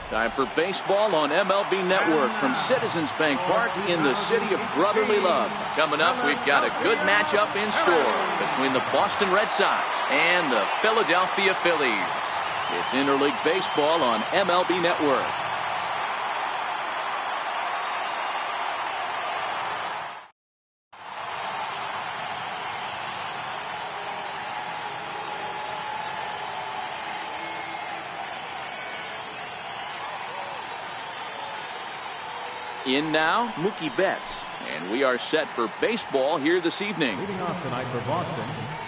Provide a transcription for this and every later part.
Time for baseball on MLB Network from Citizens Bank Park in the city of brotherly love. Coming up, we've got a good matchup in store between the Boston Red Sox and the Philadelphia Phillies. It's interleague baseball on MLB Network. In now, Mookie Betts. And we are set for baseball here this evening. Leading off tonight for Boston.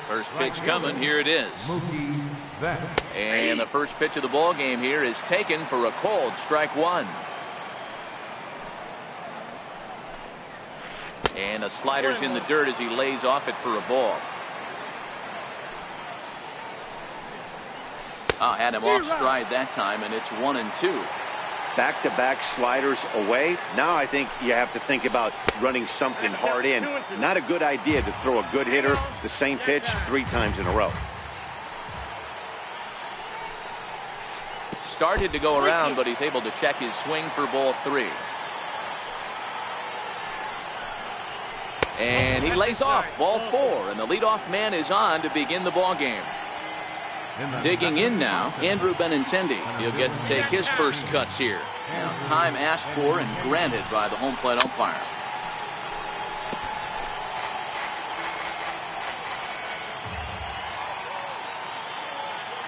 First pitch coming. Here it is. Mookie Betts. And the first pitch of the ball game here is taken for a called strike one. And a slider's in the dirt as he lays off it for a ball. Had him off stride that time, and it's 1-2. Back-to-back sliders away. Now I think you have to think about running something hard in. Not a good idea to throw a good hitter the same pitch 3 times in a row. Started to go around, but he's able to check his swing for ball 3. And he lays off ball 4, and the leadoff man is on to begin the ball game. Digging in now, Andrew Benintendi. He'll get to take his first cuts here. Now, time asked for and granted by the home plate umpire.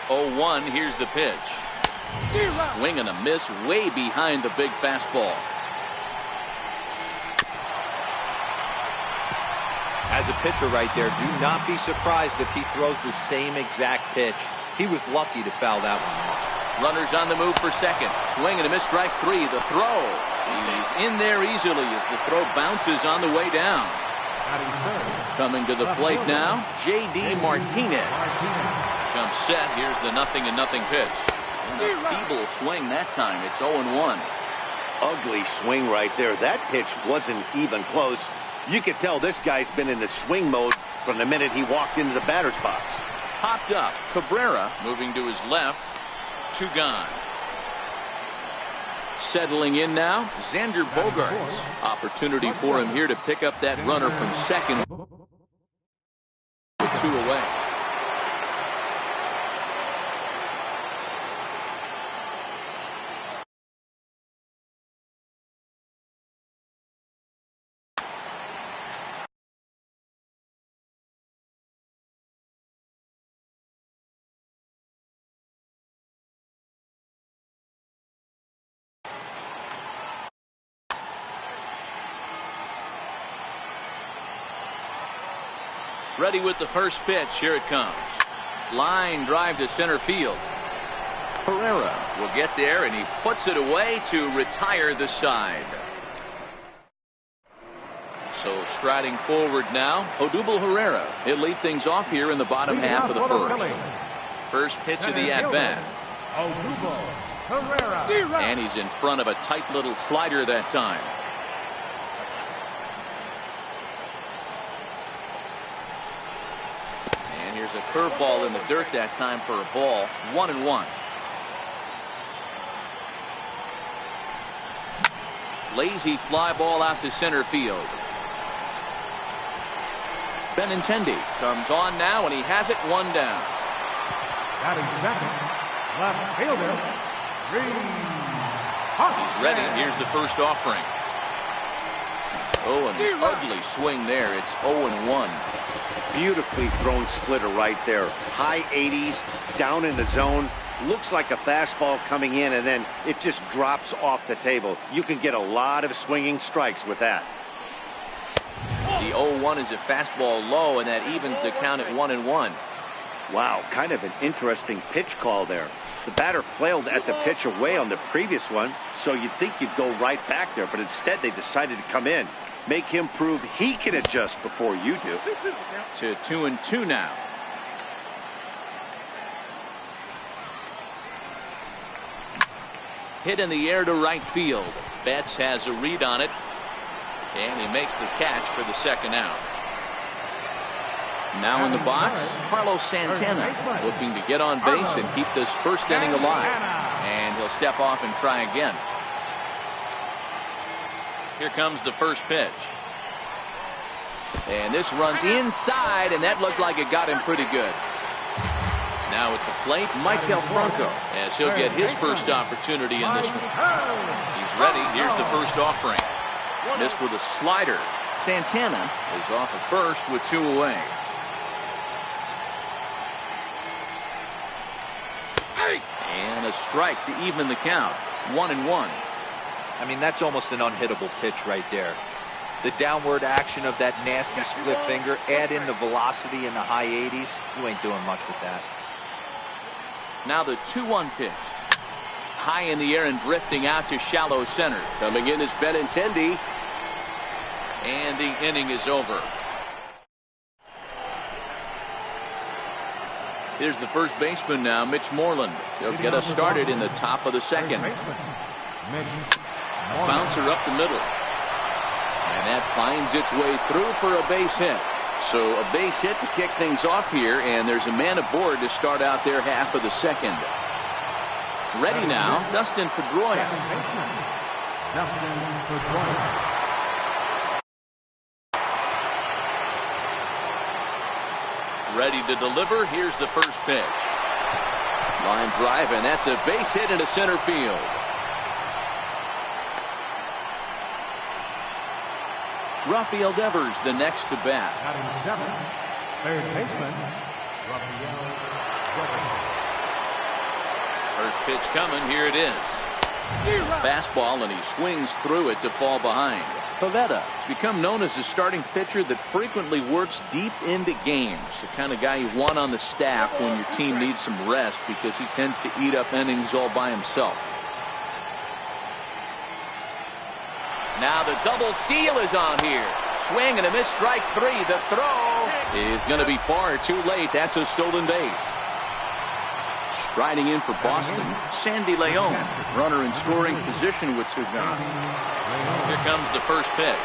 Oh, 1, here's the pitch. Swing and a miss way behind the big fastball. As a pitcher right there, do not be surprised if he throws the same exact pitch. He was lucky to foul that one off. Runners on the move for second. Swing and a miss, strike 3. The throw. He's in there easily as the throw bounces on the way down. Coming to the plate now, J.D. Martinez. Comes set. Here's the 0-0 pitch. And a feeble swing that time. It's 0-1. Ugly swing right there. That pitch wasn't even close. You could tell this guy's been in the swing mode from the minute he walked into the batter's box. Popped up. Cabrera moving to his left. 2 gone. Settling in now, Xander Bogaerts. Opportunity for him here to pick up that runner from second with 2 away. Ready with the first pitch. Here it comes. Line drive to center field. Herrera will get there, and he puts it away to retire the side. So striding forward now, Odubel Herrera. He'll lead things off here in the bottom half of the first. First pitch of the at-bat. And he's in front of a tight little slider that time. Here's a curveball in the dirt that time for a ball. 1-1. Lazy fly ball out to center field. Benintendi comes on now, and he has it 1 down. Batting second, left fielder, He's ready. Here's the first offering. Oh, an ugly swing there. It's 0-1. Beautifully thrown splitter right there. High 80s, down in the zone. Looks like a fastball coming in, and then it just drops off the table. You can get a lot of swinging strikes with that. The 0-1 is a fastball low, and that evens the count at 1-1. Wow, kind of an interesting pitch call there. The batter flailed at the pitch away on the previous one, so you'd think you'd go right back there, but instead they decided to come in. Make him prove he can adjust before you do. To 2-2 now. Hit in the air to right field. Betts has a read on it, and he makes the catch for the second out. Now in the box, Carlos Santana looking to get on base and keep this first inning alive. And he'll step off and try again. Here comes the first pitch. And this runs inside, and that looked like it got him pretty good. Now at the plate, Maikel Franco, as he'll get his first opportunity in this one. He's ready. Here's the first offering. Missed with a slider. Santana is off at first with 2 away. And a strike to even the count. 1-1. I mean, that's almost an unhittable pitch right there. The downward action of that nasty split finger, add in the velocity in the high 80s, you ain't doing much with that. Now the 2-1 pitch. High in the air and drifting out to shallow center. Coming in is Benintendi. And the inning is over. Here's the first baseman now, Mitch Moreland. He'll get us started in the top of the second. Bouncer up the middle. And that finds its way through for a base hit. So a base hit to kick things off here, and there's a man aboard to start out their half of the second. Ready now, Dustin Pedroia. Ready to deliver. Here's the first pitch. Line drive, and that's a base hit into center field. Rafael Devers, the next to bat. Batting seventh, third baseman, Rafael Devers. First pitch coming. Here it is. Fastball, and he swings through it to fall behind. Pivetta has become known as a starting pitcher that frequently works deep into games. The kind of guy you want on the staff when your team needs some rest because he tends to eat up innings all by himself. Now the double steal is on here. Swing and a miss, strike three. The throw is going to be far too late. That's a stolen base. Striding in for Boston, Sandy Leon. Runner in scoring position with Sugan. Here comes the first pitch.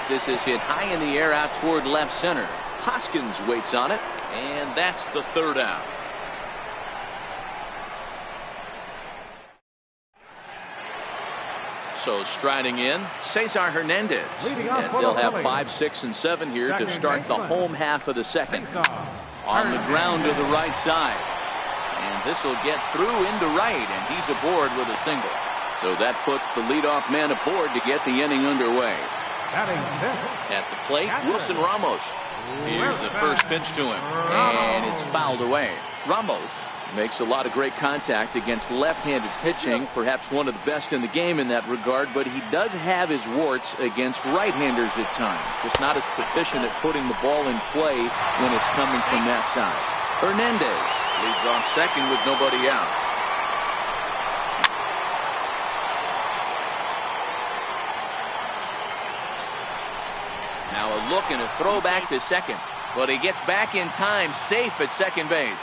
This is hit high in the air out toward left center. Hoskins waits on it, and that's the third out. So striding in, Cesar Hernandez. As they'll have 5, 6, and 7 here to start the home half of the second. On the ground to the right side. And this will get through into right, and he's aboard with a single. So that puts the leadoff man aboard to get the inning underway. At the plate, Wilson Ramos. Here's the first pitch to him, and it's fouled away. Ramos makes a lot of great contact against left-handed pitching, perhaps one of the best in the game in that regard, but he does have his warts against right-handers at times. Just not as proficient at putting the ball in play when it's coming from that side. Hernandez leads off second with nobody out. Now a look and a throw back to second, but he gets back in time, safe at second base.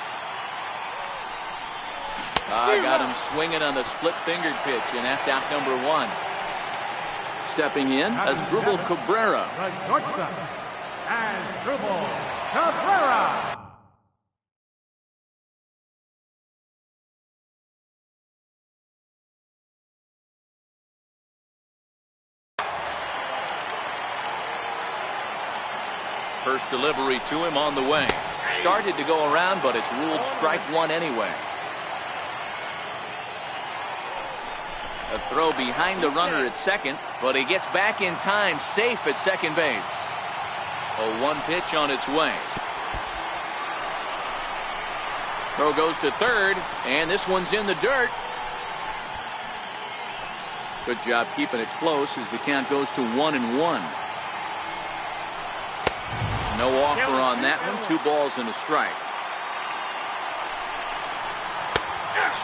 Got him swinging on the split-fingered pitch, and that's out number one. Stepping in, Asdrubal Cabrera. The shortstop, Asdrubal Cabrera. First delivery to him on the way. Started to go around, but it's ruled strike one anyway. A throw behind the runner at second, but he gets back in time, safe at second base. A one pitch on its way. Throw goes to third, and this one's in the dirt. Good job keeping it close as the count goes to 1-1. No offer on that one. 2 balls and a strike.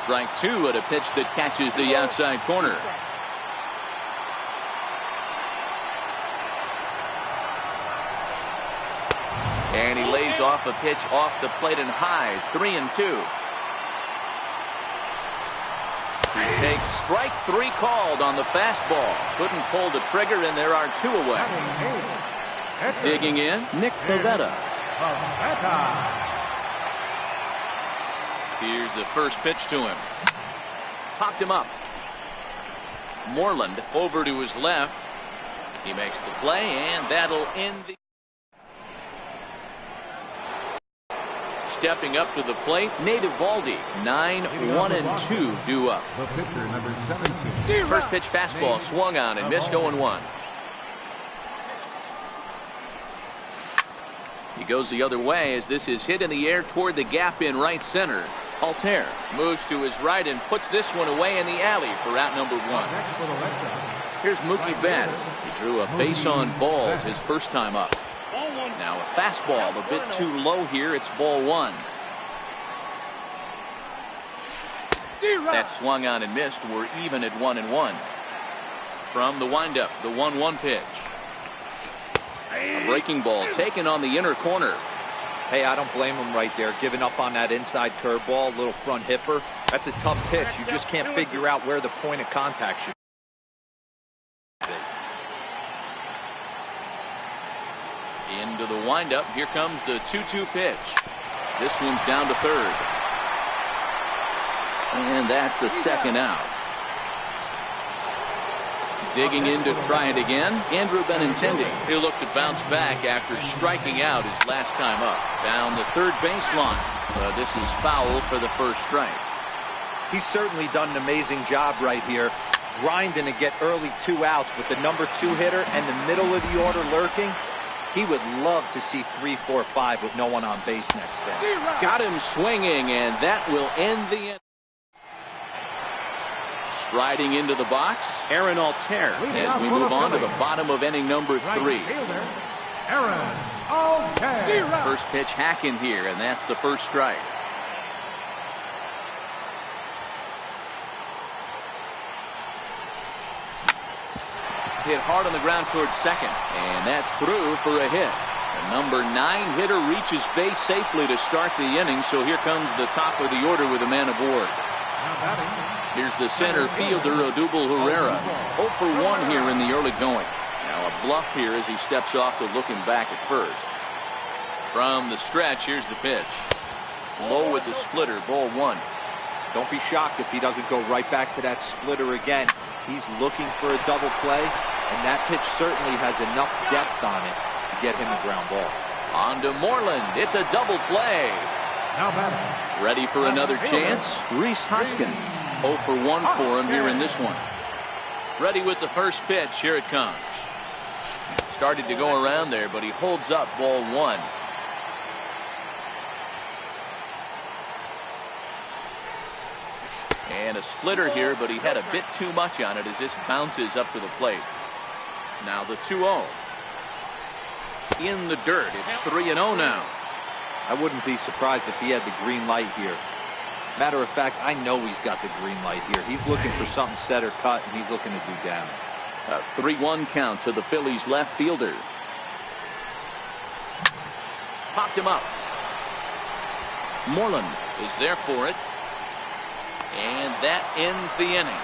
Strike two at a pitch that catches the outside corner. And he lays off a pitch off the plate and high. 3-2. He takes strike three called on the fastball. Couldn't pull the trigger, and there are 2 away. Digging in, Nick Pivetta. Here's the first pitch to him. Popped him up. Moreland over to his left. He makes the play, and that'll end the... Stepping up to the plate, Nate Eovaldi. 9-1-2 due up. The pitcher, number 17. First pitch fastball swung on and missed 0-1. He goes the other way as this is hit in the air toward the gap in right center. Altair moves to his right and puts this one away in the alley for out number 1. Here's Mookie Betts. He drew a base on balls his first time up. Now a fastball a bit too low here. It's ball 1. That swung on and missed. We're even at 1-1. From the windup, the 1-1 pitch. A breaking ball taken on the inner corner. Hey, I don't blame him right there. Giving up on that inside curveball, little front hipper. That's a tough pitch. You just can't figure out where the point of contact should be. Into the windup. Here comes the 2-2 pitch. This one's down to third. And that's the second out. Digging in to try it again, Andrew Benintendi. He'll look to bounce back after striking out his last time up. Down the third baseline. This is foul for the first strike. He's certainly done an amazing job right here, grinding to get early 2 outs with the number 2 hitter and the middle of the order lurking. He would love to see 3, 4, 5 with no one on base next inning. Got him swinging, and that will end the inning. Striding into the box, Aaron Altair, as we move on to the bottom of inning number 3. Aaron Altair. First pitch hacking here, and that's the first strike. Hit hard on the ground towards second, and that's through for a hit. The number 9 hitter reaches base safely to start the inning, so here comes the top of the order with a man aboard. Here's the center fielder, Odubel Herrera. 0 for 1 here in the early going. Now a bluff here as he steps off to looking back at first. From the stretch, here's the pitch. Low with the splitter, ball 1. Don't be shocked if he doesn't go right back to that splitter again. He's looking for a double play, and that pitch certainly has enough depth on it to get him a ground ball. On to Moreland. It's a double play. Now batting. Ready for another chance? Rhys Hoskins. 0 for 1 for him here in this one. Ready with the first pitch. Here it comes. Started to go around there, but he holds up ball 1. And a splitter here, but he had a bit too much on it as this bounces up to the plate. Now the 2-0. In the dirt. It's 3-0 now. I wouldn't be surprised if he had the green light here. Matter of fact, I know he's got the green light here. He's looking for something set or cut, and he's looking to do damage. A 3-1 count to the Phillies left fielder. Popped him up. Moreland is there for it. And that ends the inning.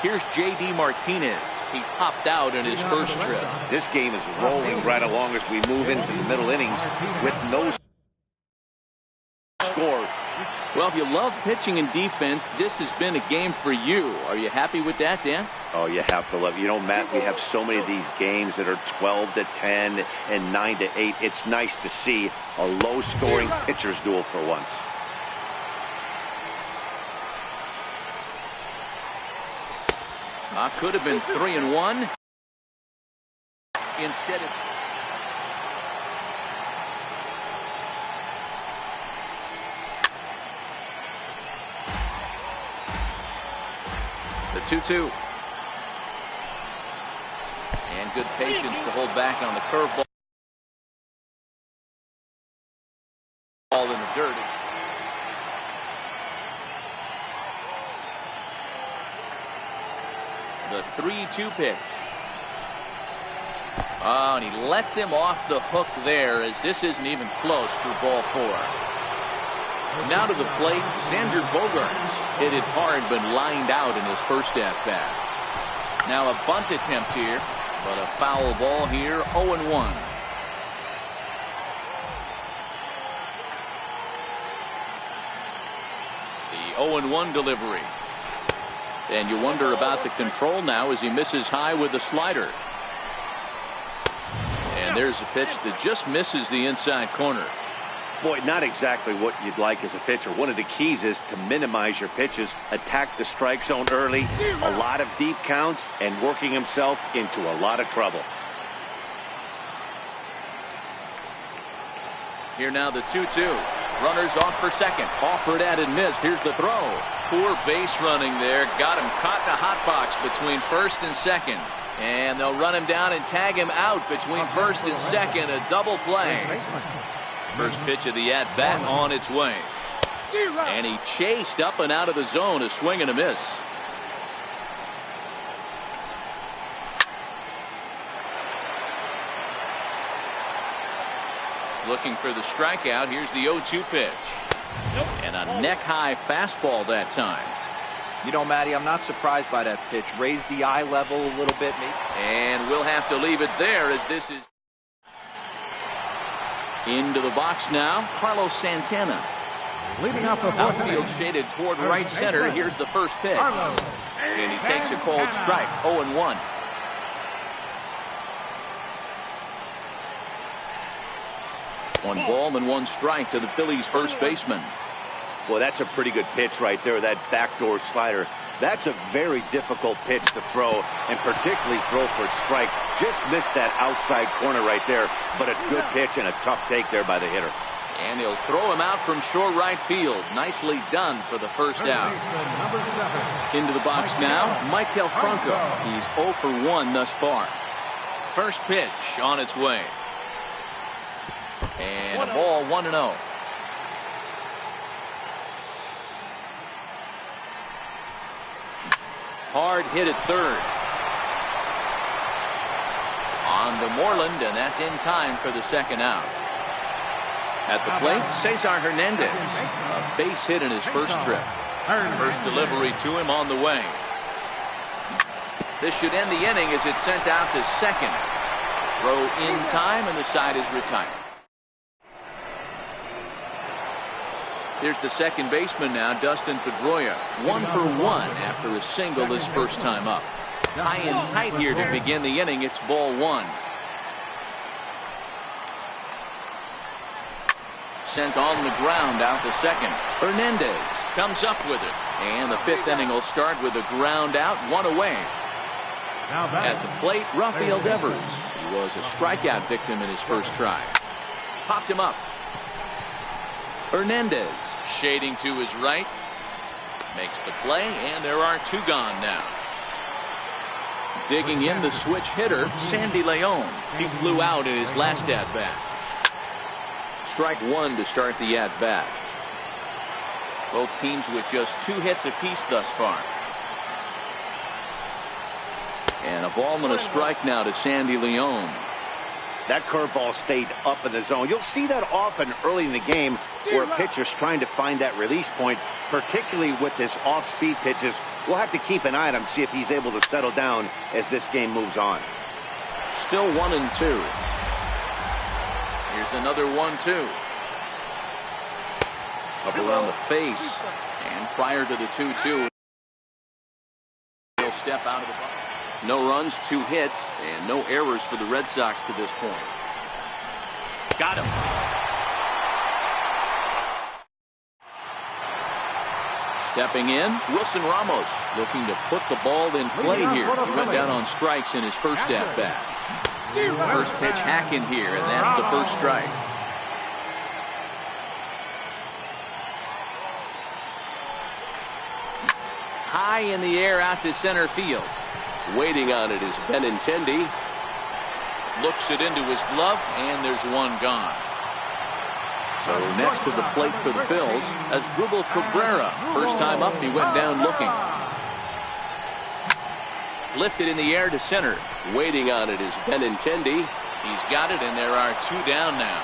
Here's J.D. Martinez. He popped out in his first trip. This game is rolling right along as we move into the middle innings with no score. Well, if you love pitching and defense, this has been a game for you. Are you happy with that, Dan? Oh, you have to love it. You know, Matt, we have so many of these games that are 12-10 and 9-8. It's nice to see a low-scoring pitcher's duel for once. Could have been 3-1. Instead of... The 2-2. And good patience to hold back on the curveball. Ball in the dirt. The 3-2 pitch. Oh, and he lets him off the hook there as this isn't even close for ball 4. Now to the plate, Xander Bogaerts. Hit it hard but lined out in his first at-bat. Now a bunt attempt here, but a foul ball here, 0-1. The 0-1 delivery. And you wonder about the control now as he misses high with the slider. And there's a pitch that just misses the inside corner. Boy, not exactly what you'd like as a pitcher. One of the keys is to minimize your pitches, attack the strike zone early, a lot of deep counts, and working himself into a lot of trouble. Here now the 2-2. Runners off for second. Offered at and missed. Here's the throw. Poor base running there. Got him caught in a hot box between first and second. And they'll run him down and tag him out between first and second. A double play. First pitch of the at-bat on its way. And he chased up and out of the zone. A swing and a miss. Looking for the strikeout. Here's the 0-2 pitch. And a neck-high fastball that time. You know, Matty, I'm not surprised by that pitch. Raised the eye level a little bit, maybe. And we'll have to leave it there as this is Into the box now, Carlos Santana. Leading off the fourth Outfield inning, shaded toward right center. Here's the first pitch. And he takes a cold strike, 0-1. One ball and one strike to the Phillies' first baseman. Well, that's a pretty good pitch right there, that backdoor slider. That's a very difficult pitch to throw, and particularly throw for a strike. Just missed that outside corner right there, but a good pitch and a tough take there by the hitter. And he'll throw him out from short right field. Nicely done for the first out. Into the box now, Michael Franco. He's 0 for 1 thus far. First pitch on its way. And a ball, 1-0. Hard hit at third. On to Moreland, and that's in time for the second out. At the plate, Cesar Hernandez. A base hit in his first trip. First delivery to him on the way. This should end the inning as it's sent out to second. Throw in time, and the side is retired. Here's the second baseman now, Dustin Pedroia. 1 for 1 after a single his first time up. High and tight here to begin the inning. It's ball 1. Sent on the ground out to second. Hernandez comes up with it. And the fifth inning will start with a ground out, 1 away. At the plate, Rafael Devers. He was a strikeout victim in his first try. Popped him up. Hernandez shading to his right. Makes the play, and there are 2 gone now. Digging in the switch hitter, Sandy Leon. He flew out in his last at-bat. Strike 1 to start the at-bat. Both teams with just 2 hits apiece thus far. And a ball and a strike now to Sandy Leon. That curveball stayed up in the zone. You'll see that often early in the game where a pitcher's trying to find that release point, particularly with this off-speed pitches. We'll have to keep an eye on him, see if he's able to settle down as this game moves on. Still 1-2. Here's another 1-2. Up around the face. And prior to the 2-2, he'll step out of the box. No runs, 2 hits, and no errors for the Red Sox to this point. Got him. Stepping in, Wilson Ramos looking to put the ball in play here. He went down on strikes in his first at-bat. First pitch hack in here, and that's the first strike. High in the air out to center field. Waiting on it is Benintendi. Looks it into his glove, and there's 1 gone. So next to the plate for the Phils as Dribble Cabrera. First time up, he went down looking. Lifted in the air to center. Waiting on it is Benintendi. He's got it, and there are 2 down now.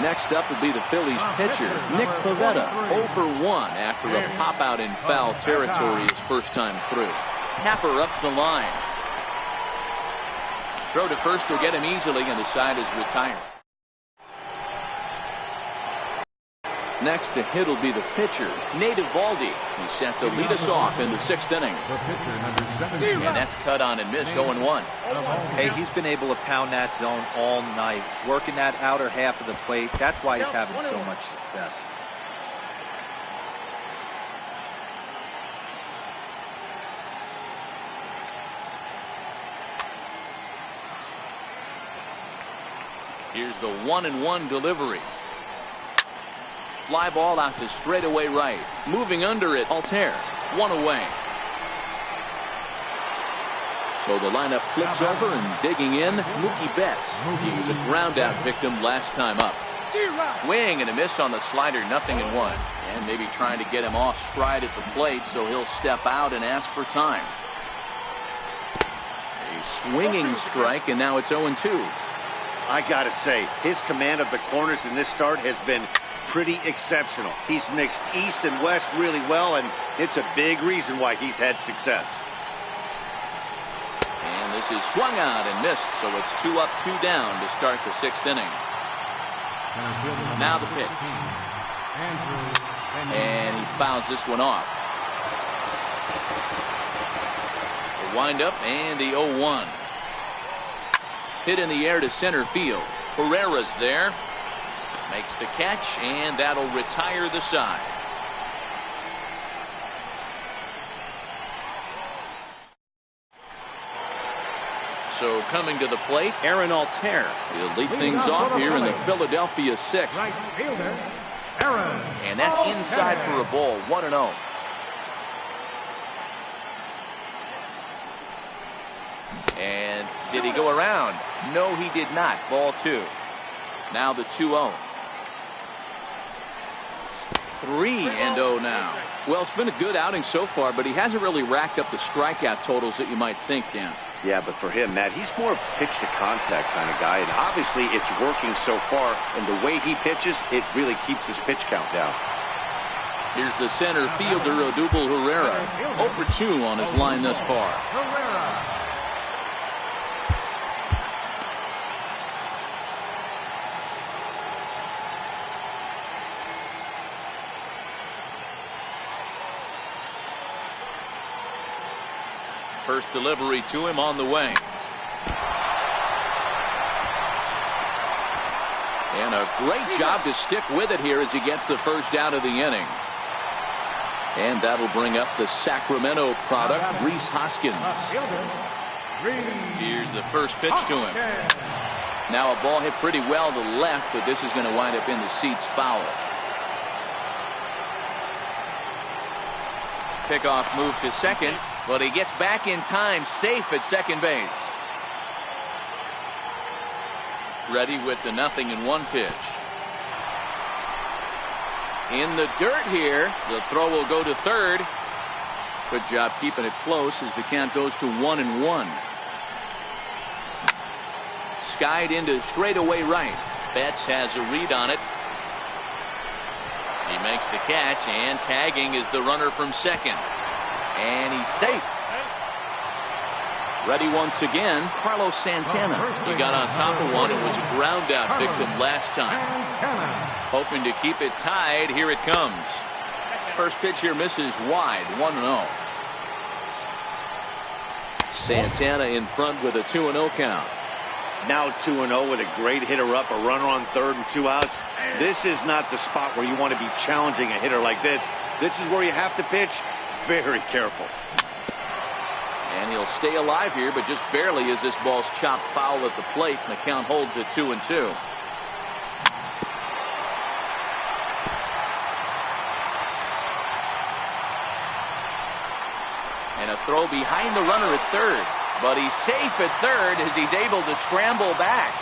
Next up will be the Phillies pitcher, Nick Pivetta, 0 for 1 after a pop-out in foul territory his first time through. Tapper up the line. Throw to first will get him easily, and the side is retired. Next to hit will be the pitcher, Nate Eovaldi. He's set to lead us off in the 6th inning. And that's cut on and missed, 0-1. Hey, he's been able to pound that zone all night, working that outer half of the plate. That's why he's having so much success. Here's the 1-1 delivery. Fly ball out to straightaway right. Moving under it, Altair. 1 away. So the lineup flips over, and digging in, Mookie Betts. He was a ground out victim last time up. Swing and a miss on the slider, 0-1. And maybe trying to get him off stride at the plate, so he'll step out and ask for time. A swinging strike, and now it's 0-2. I gotta say, his command of the corners in this start has been pretty exceptional. He's mixed east and west really well, and it's a big reason why he's had success. And this This is swung out and missed, so it's 2 up, 2 down to start the 6th inning. Now the pitch. And he fouls this one off. The windup and the 0-1. Hit in the air to center field. Herrera's there. Makes the catch, and that'll retire the side. So coming to the plate, Aaron Altair. He'll lead things off here in the Philadelphia 6th. Right fielder, Aaron. And that's inside for a ball, 1-0. And did he go around? No, he did not. Ball 2. Now the 2-0. 3-0 now. Well, it's been a good outing so far, but he hasn't really racked up the strikeout totals that you might think, Dan. Yeah, but for him, Matt, he's more pitch-to-contact kind of guy, and obviously it's working so far, and the way he pitches, it really keeps his pitch count down. Here's the center fielder, Odubel Herrera. 0 for 2 on his line thus far. Herrera. First delivery to him on the way. And a great job to stick with it here as he gets the first out of the inning. And that'll bring up the Sacramento product, Rhys Hoskins. Here's the first pitch to him. Now a ball hit pretty well to left, but this is going to wind up in the seats foul. Pickoff move to second, but he gets back in time, safe at second base. Ready with the 0-1 pitch. In the dirt here. The throw will go to third. Good job keeping it close as the count goes to 1-1. Skied into straightaway right. Betts has a read on it. He makes the catch, and tagging is the runner from second. And he's safe. Ready once again, Carlos Santana. He got on top of one and was a ground out victim last time. Hoping to keep it tied. Here it comes. First pitch here misses wide, 1-0. Santana in front with a 2-0 count. Now 2-0 with a great hitter up, a runner on third and 2 outs. This is not the spot where you want to be challenging a hitter like this. This is where you have to pitch very careful. And he'll stay alive here, but just barely as this ball's chopped foul at the plate, and the count holds at 2-2. And a throw behind the runner at third. But he's safe at third as he's able to scramble back.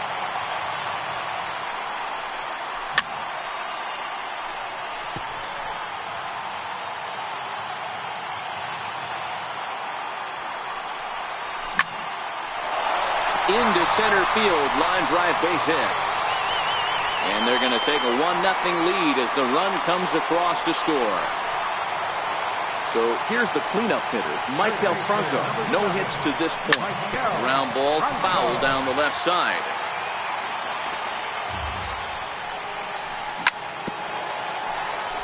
Into center field, line drive base hit. And they're going to take a 1-0 lead as the run comes across to score. So here's the cleanup hitter, Mike Del Franco. No hits to this point. Ground ball foul down the left side.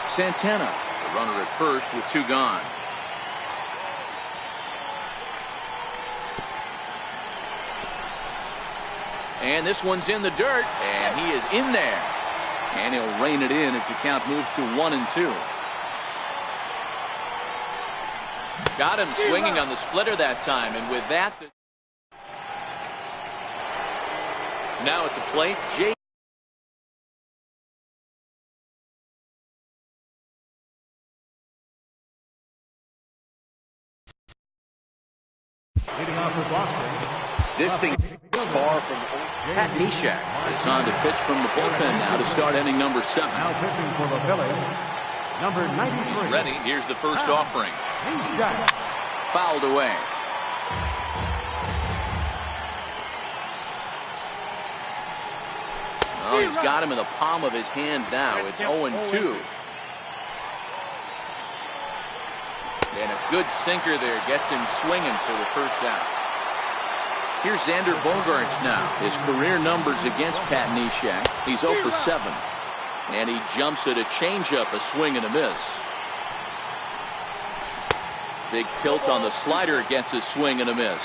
Santana, the runner at first with 2 gone. And this one's in the dirt, and he is in there. And he'll rein it in as the count moves to 1-2. Got him swinging on the splitter that time, and with that, now at the plate, Jay. Leading off for Boston. This thing is far from Pat Neshek is on to pitch from the bullpen now to start inning number 7. Now pitching for the Phillies, number 93. He's ready. Here's the first offering. Neshek. Fouled away. Oh, he's got him in the palm of his hand now. It's 0-2. And a good sinker there gets him swinging for the first out. Here's Xander Bogaerts now. His career numbers against Pat Neshek. He's 0 for 7. And he jumps at a changeup, a swing and a miss. Big tilt on the slider against a swing and a miss.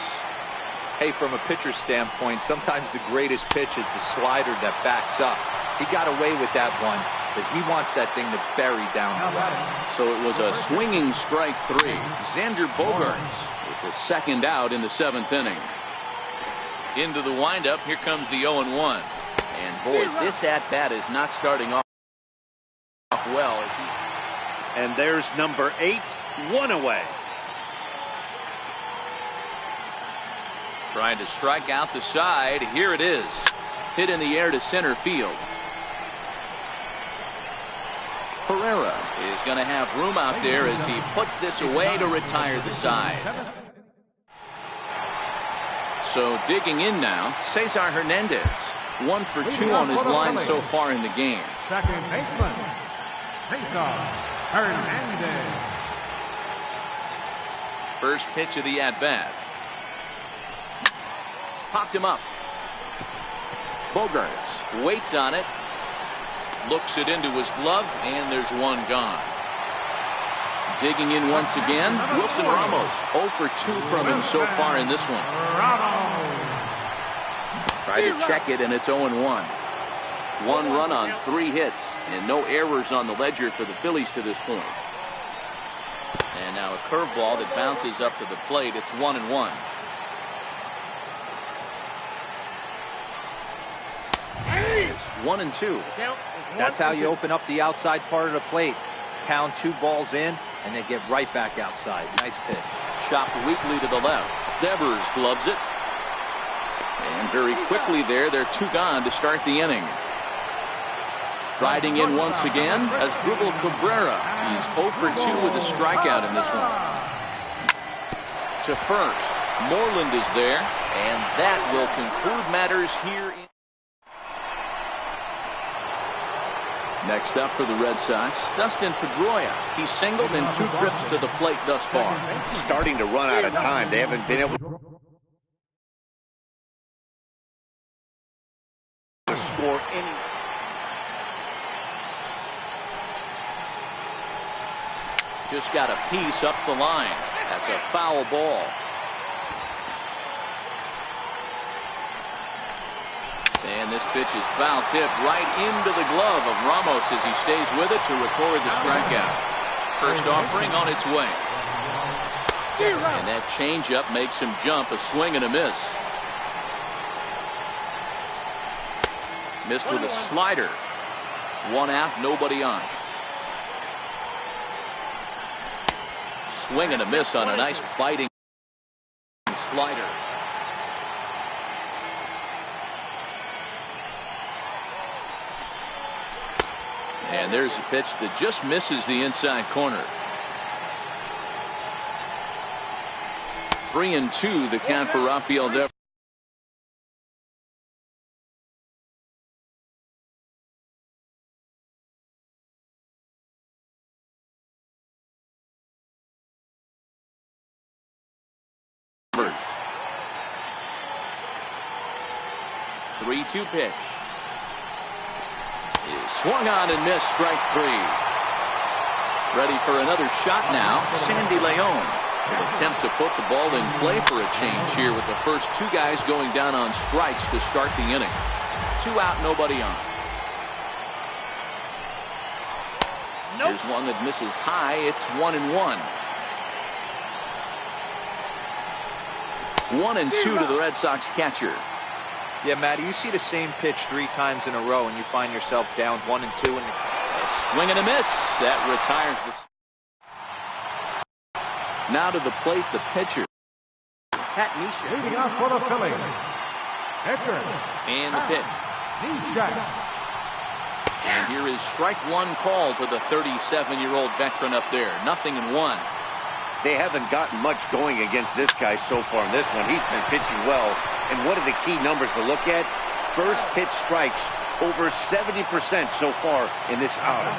Hey, from a pitcher's standpoint, sometimes the greatest pitch is the slider that backs up. He got away with that one, but he wants that thing to bury down the line. So it was a swinging strike 3. Xander Bogaerts is the second out in the 7th inning. Into the windup, here comes the 0-1. And boy, this at-bat is not starting off well. And there's number 8, 1 away. Trying to strike out the side. Here it is. Hit in the air to center field. Pereira is going to have room out there as he puts this away to retire the side. So digging in now, Cesar Hernandez. 1 for 2 on his line so far in the game. Second baseman, Cesar Hernandez. First pitch of the at-bat. Popped him up. Bogaerts waits on it. Looks it into his glove, and there's one gone. Digging in once again, Wilson Ramos. 0 for 2 from him so far in this one. Try to check it, and it's 0-1. 1 run on 3 hits, and no errors on the ledger for the Phillies to this point. And now a curveball that bounces up to the plate. It's 1-1. It's 1-2. That's how you open up the outside part of the plate. Pound 2 balls in, and they get right back outside. Nice pitch. Chopped weakly to the left. Devers gloves it. And very quickly there, they're 2 gone to start the inning. Riding in once again as Asdrubal Cabrera. He's 0 for 2 with a strikeout in this one. To first. Moreland is there, and that will conclude matters here. Next up for the Red Sox, Dustin Pedroia. He's singled in 2 trips to the plate thus far. Starting to run out of time. They haven't been able to score any. Just got a piece up the line. That's a foul ball. And this pitch is foul tipped right into the glove of Ramos as he stays with it to record the strikeout. First offering on its way. And that changeup makes him jump, a swing and a miss. Missed with a slider. 1 out, nobody on. Swing and a miss on a nice biting slider. And there's a pitch that just misses the inside corner. 3-2 the count for Rafael Devers. Three-2 pitch. Is swung on and missed, strike 3. Ready for another shot now, Sandy Leon. Will attempt to put the ball in play for a change here with the first 2 guys going down on strikes to start the inning. 2 out, nobody on. Here's one that misses high. It's 1-1. 1-2 to the Red Sox catcher. Yeah, Matty, you see the same pitch 3 times in a row, and you find yourself down 1-2. And a swing and a miss. That retires the. Now to the plate, the pitcher, Pat Neshek. Leading off for the Phillies, pitcher. And the pitch. Neshek. And here is strike 1 call to the 37-year-old veteran up there. 0-1. They haven't gotten much going against this guy so far in this one. He's been pitching well. And what are the key numbers to look at? First pitch strikes, over 70% so far in this outing.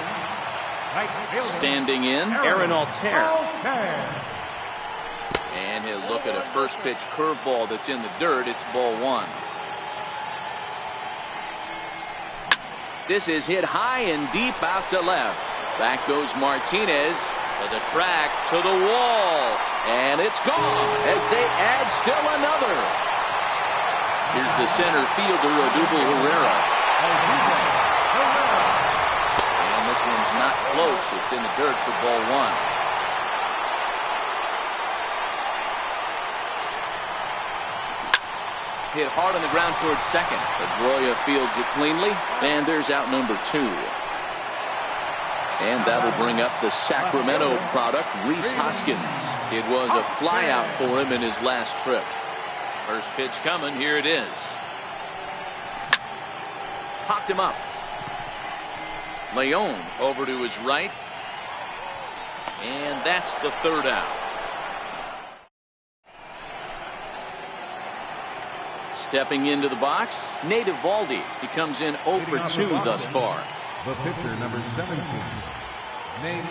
Standing in, Aaron Altair. And And he'll look at a first pitch curveball that's in the dirt. It's ball one. This is hit high and deep out to left. Back goes Martinez to the track, to the wall, and it's gone as they add still another. Here's the center fielder, Odubel Herrera. And this one's not close. It's in the dirt for ball one. Hit hard on the ground towards second. Pedroia fields it cleanly, and there's out number two. And that'll bring up the Sacramento product, Rhys Hoskins. It was a flyout for him in his last trip. First pitch coming, here it is. Popped him up. Leon over to his right. And that's the third out. Stepping into the box, Nate Eovaldi. He comes in 0 for 2 thus far. The pitcher, number 17, Nate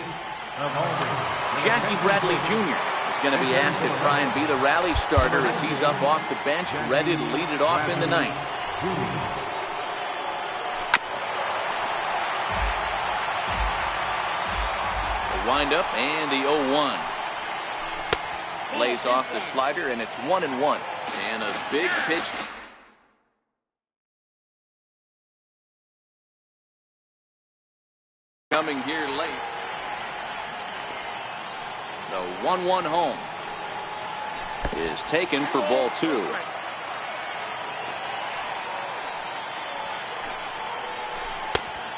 Eovaldi. Jackie Bradley Jr. is going to be asked to try and be the rally starter as he's up off the bench, ready to lead it off in the ninth. The windup and the 0-1. Lays off the slider, and it's 1-1. And a big pitch. Coming here late. The 1-1 home is taken for ball two.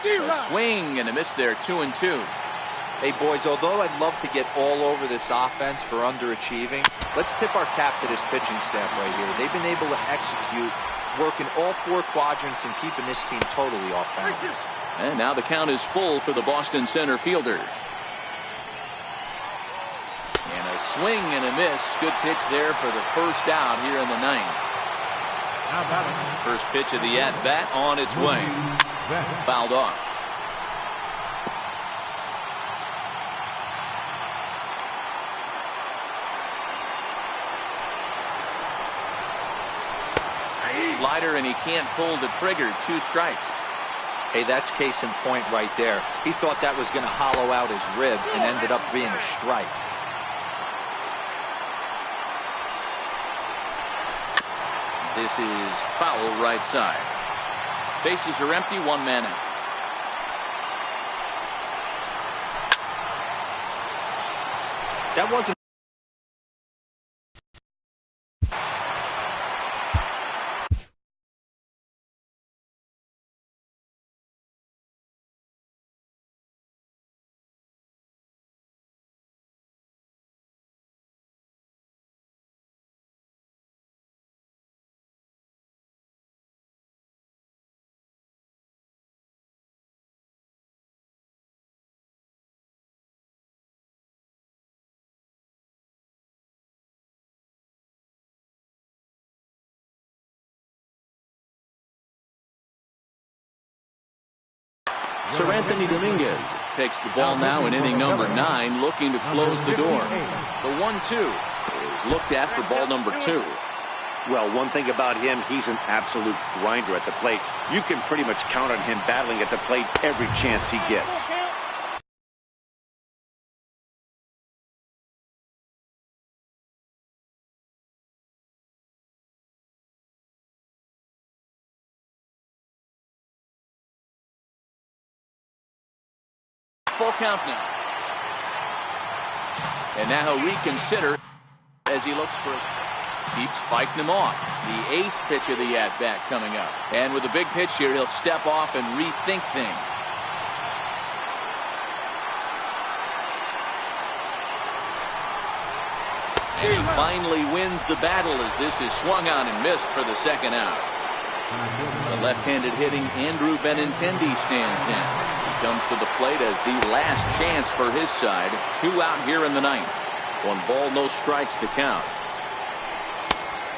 A swing and a miss there, 2-2. Hey, boys, although I'd love to get all over this offense for underachieving, let's tip our cap to this pitching staff right here. They've been able to execute, working all 4 quadrants and keeping this team totally off balance. And now the count is full for the Boston center fielder. And a swing and a miss. Good pitch there for the first out here in the ninth. First pitch of the at-bat on its way. Fouled off. Slider, and he can't pull the trigger. 2 strikes. Hey, that's case in point right there. He thought that was going to hollow out his rib and ended up being a strike. This is foul right side. Bases are empty, 1 man out. That wasn't. Sir Anthony Dominguez takes the ball now in inning number 9, looking to close the door. The 1-2 is looked at for ball number 2. Well, one thing about him, he's an absolute grinder at the plate. You can pretty much count on him battling at the plate every chance he gets. Full count now. And now he'll reconsider as he looks for, keeps fighting him off. The 8th pitch of the at-bat coming up. And with a big pitch here, he'll step off and rethink things. And he finally wins the battle as this is swung on and missed for the second out. The left-handed hitting Andrew Benintendi stands in. Comes to the plate as the last chance for his side. 2 out here in the ninth. 1 ball, no strikes to count.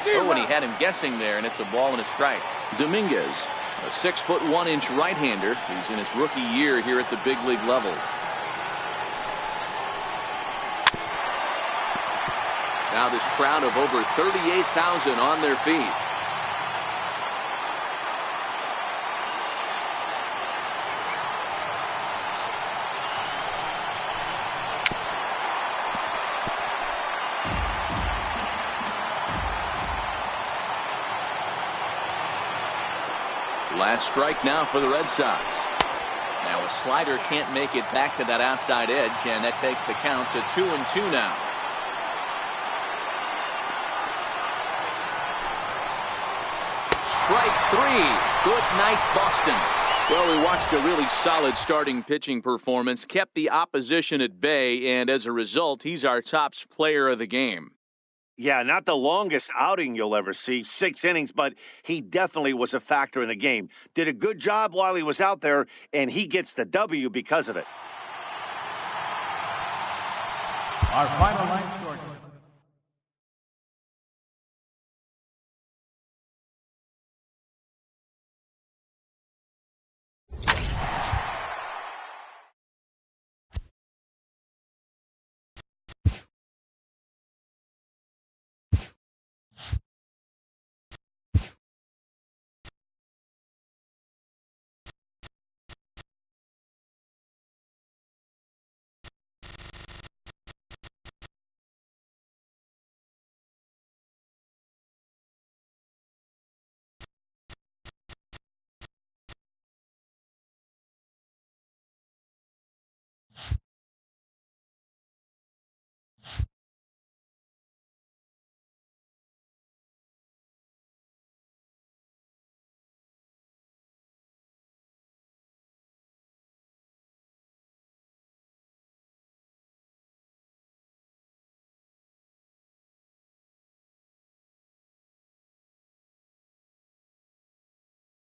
Oh, and he had him guessing there, and it's a ball and a strike. Dominguez, a 6'1" right-hander. He's in his rookie year here at the big league level. Now this crowd of over 38,000 on their feet. Last strike now for the Red Sox. Now a slider can't make it back to that outside edge, and that takes the count to 2-2 now. Strike three. Good night, Boston. Well, we watched a really solid starting pitching performance, kept the opposition at bay, and as a result, he's our top player of the game. Yeah, not the longest outing you'll ever see, 6 innings, but he definitely was a factor in the game. Did a good job while he was out there, and he gets the W because of it. Our final line score.